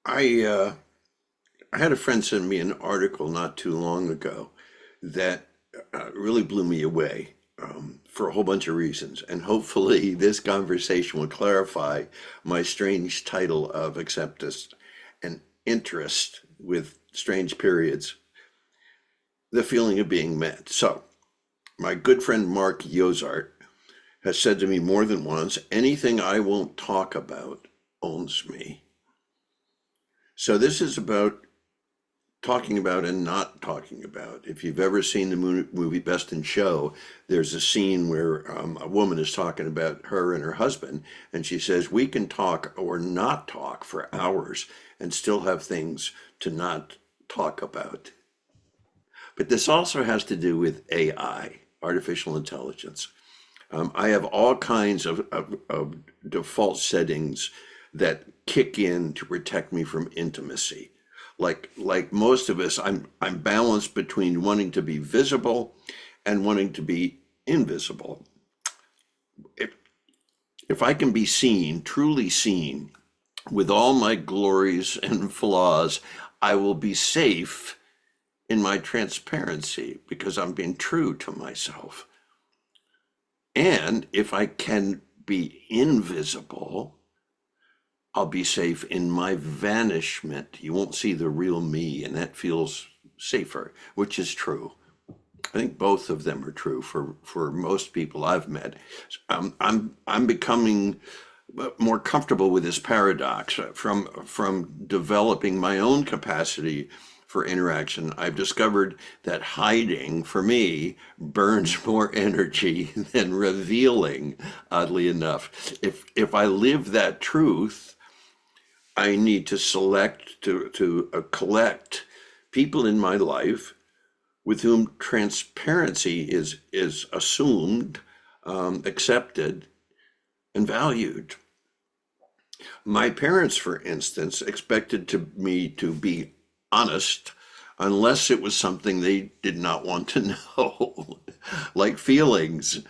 I had a friend send me an article not too long ago that really blew me away for a whole bunch of reasons. And hopefully, this conversation will clarify my strange title of acceptance and interest with strange periods, the feeling of being met. So, my good friend Mark Yozart has said to me more than once, anything I won't talk about owns me. So, this is about talking about and not talking about. If you've ever seen the movie Best in Show, there's a scene where a woman is talking about her and her husband, and she says, we can talk or not talk for hours and still have things to not talk about. But this also has to do with AI, artificial intelligence. I have all kinds of default settings that kick in to protect me from intimacy. Like most of us, I'm balanced between wanting to be visible and wanting to be invisible. If if I can be seen, truly seen, with all my glories and flaws, I will be safe in my transparency because I'm being true to myself. And if I can be invisible, I'll be safe in my vanishment. You won't see the real me, and that feels safer, which is true. I think both of them are true for most people I've met. I'm becoming more comfortable with this paradox from developing my own capacity for interaction. I've discovered that hiding for me burns more energy than revealing, oddly enough. If I live that truth, I need to select to collect people in my life with whom transparency is assumed, accepted, and valued. My parents, for instance, expected me to be honest unless it was something they did not want to know, like feelings.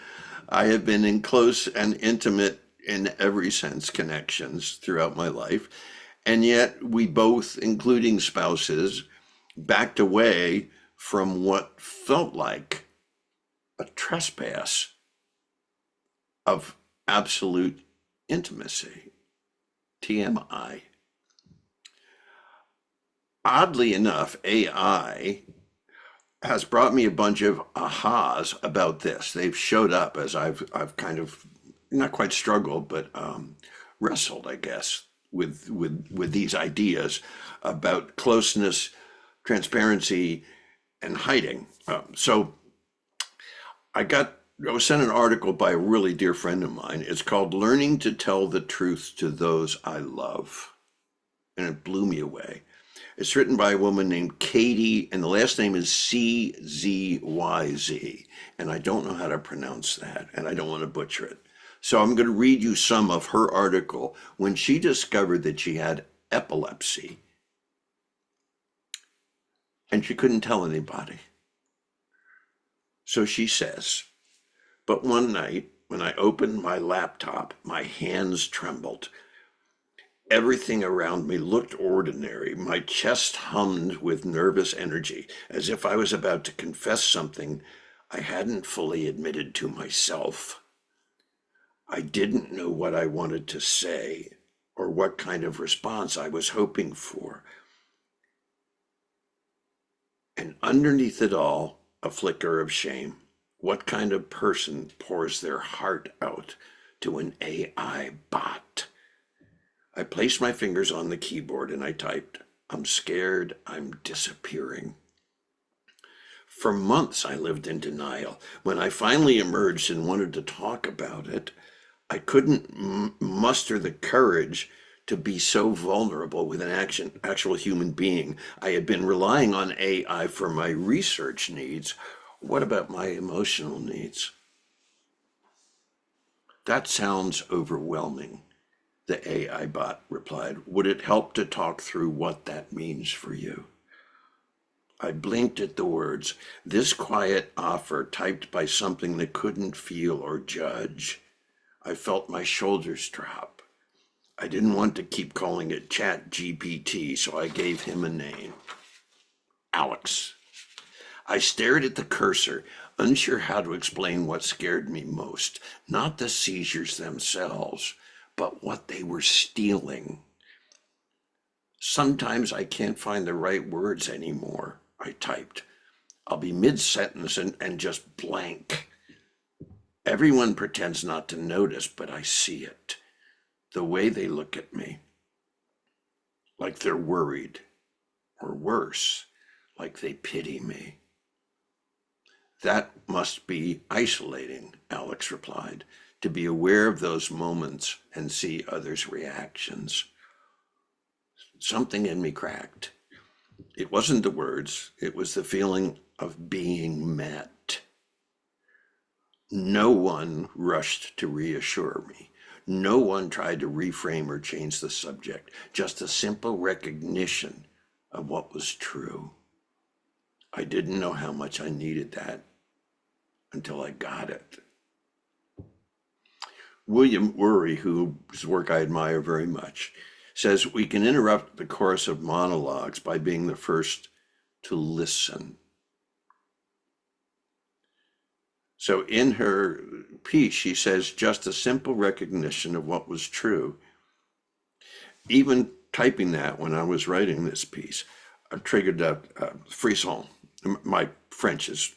I have been in close and intimate, in every sense, connections throughout my life, and yet we both, including spouses, backed away from what felt like a trespass of absolute intimacy. TMI. Oddly enough, AI has brought me a bunch of ahas about this. They've showed up as I've kind of not quite struggled, but wrestled, I guess, with these ideas about closeness, transparency, and hiding. So I was sent an article by a really dear friend of mine. It's called "Learning to Tell the Truth to Those I Love," and it blew me away. It's written by a woman named Katie, and the last name is CZYZ. And I don't know how to pronounce that, and I don't want to butcher it. So I'm going to read you some of her article when she discovered that she had epilepsy and she couldn't tell anybody. So she says, but one night when I opened my laptop, my hands trembled. Everything around me looked ordinary. My chest hummed with nervous energy, as if I was about to confess something I hadn't fully admitted to myself. I didn't know what I wanted to say or what kind of response I was hoping for. And underneath it all, a flicker of shame. What kind of person pours their heart out to an AI bot? I placed my fingers on the keyboard and I typed, I'm scared, I'm disappearing. For months, I lived in denial. When I finally emerged and wanted to talk about it, I couldn't muster the courage to be so vulnerable with an actual human being. I had been relying on AI for my research needs. What about my emotional needs? That sounds overwhelming, the AI bot replied. Would it help to talk through what that means for you? I blinked at the words, this quiet offer typed by something that couldn't feel or judge. I felt my shoulders drop. I didn't want to keep calling it Chat GPT, so I gave him a name, Alex. I stared at the cursor, unsure how to explain what scared me most. Not the seizures themselves, but what they were stealing. Sometimes I can't find the right words anymore, I typed. I'll be mid-sentence and just blank. Everyone pretends not to notice, but I see it. The way they look at me. Like they're worried. Or worse, like they pity me. That must be isolating, Alex replied, to be aware of those moments and see others' reactions. Something in me cracked. It wasn't the words, it was the feeling of being met. No one rushed to reassure me. No one tried to reframe or change the subject, just a simple recognition of what was true. I didn't know how much I needed that until I got it. William Ury, whose work I admire very much, says we can interrupt the chorus of monologues by being the first to listen. So in her piece, she says just a simple recognition of what was true. Even typing that when I was writing this piece, triggered a frisson. My French is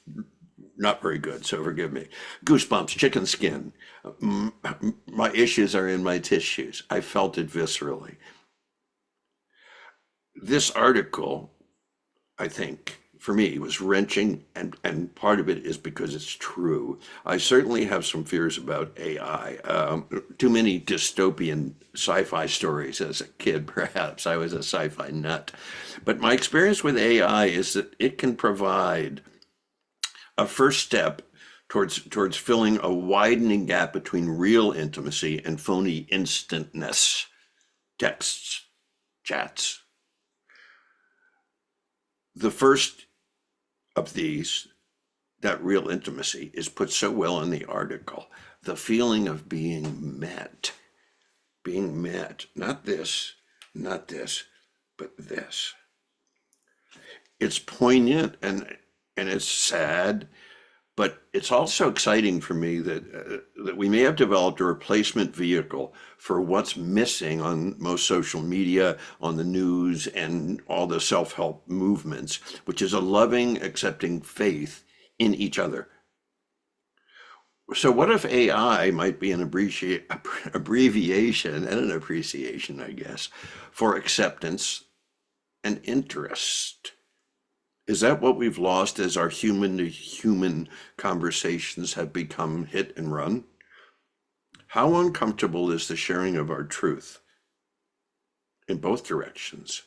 not very good, so forgive me. Goosebumps, chicken skin. My issues are in my tissues. I felt it viscerally. This article, I think, for me, was wrenching, and part of it is because it's true. I certainly have some fears about AI. Too many dystopian sci-fi stories as a kid, perhaps. I was a sci-fi nut. But my experience with AI is that it can provide a first step towards filling a widening gap between real intimacy and phony instantness, texts, chats. The first of these, that real intimacy, is put so well in the article. The feeling of being met, not this, but this. It's poignant and it's sad, but it's also exciting for me that we may have developed a replacement vehicle for what's missing on most social media, on the news, and all the self-help movements, which is a loving, accepting faith in each other. So what if AI might be an abbreviation and an appreciation, I guess, for acceptance and interest? Is that what we've lost as our human to human conversations have become hit and run? How uncomfortable is the sharing of our truth in both directions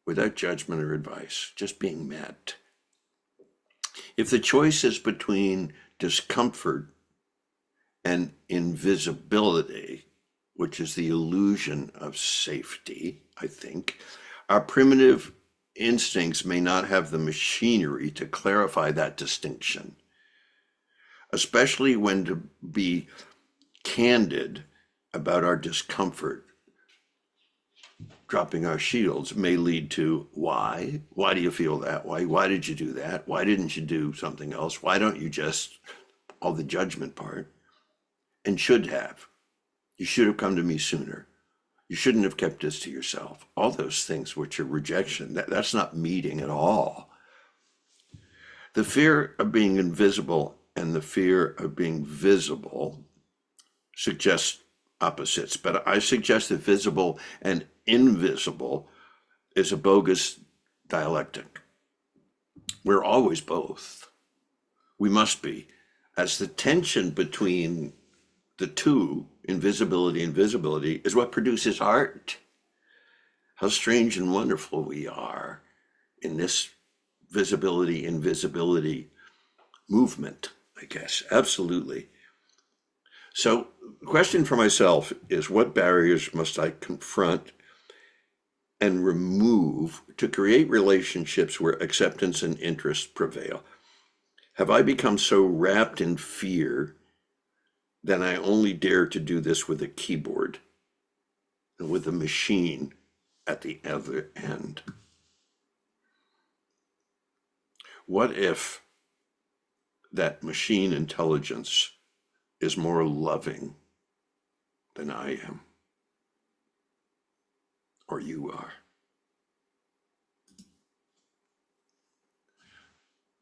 without judgment or advice, just being met? If the choice is between discomfort and invisibility, which is the illusion of safety, I think, our primitive instincts may not have the machinery to clarify that distinction, especially when to be candid about our discomfort, dropping our shields, may lead to why? Why do you feel that way? Why did you do that? Why didn't you do something else? Why don't you just, all the judgment part, and should have. You should have come to me sooner. You shouldn't have kept this to yourself. All those things which are rejection, that's not meeting at all. The fear of being invisible and the fear of being visible suggest opposites, but I suggest that visible and invisible is a bogus dialectic. We're always both. We must be, as the tension between the two, invisibility and visibility, is what produces art. How strange and wonderful we are in this visibility, invisibility movement, I guess. Absolutely. So the question for myself is, what barriers must I confront and remove to create relationships where acceptance and interest prevail? Have I become so wrapped in fear that I only dare to do this with a keyboard? and with a machine at the other end. What if that machine intelligence is more loving than I am, or you are?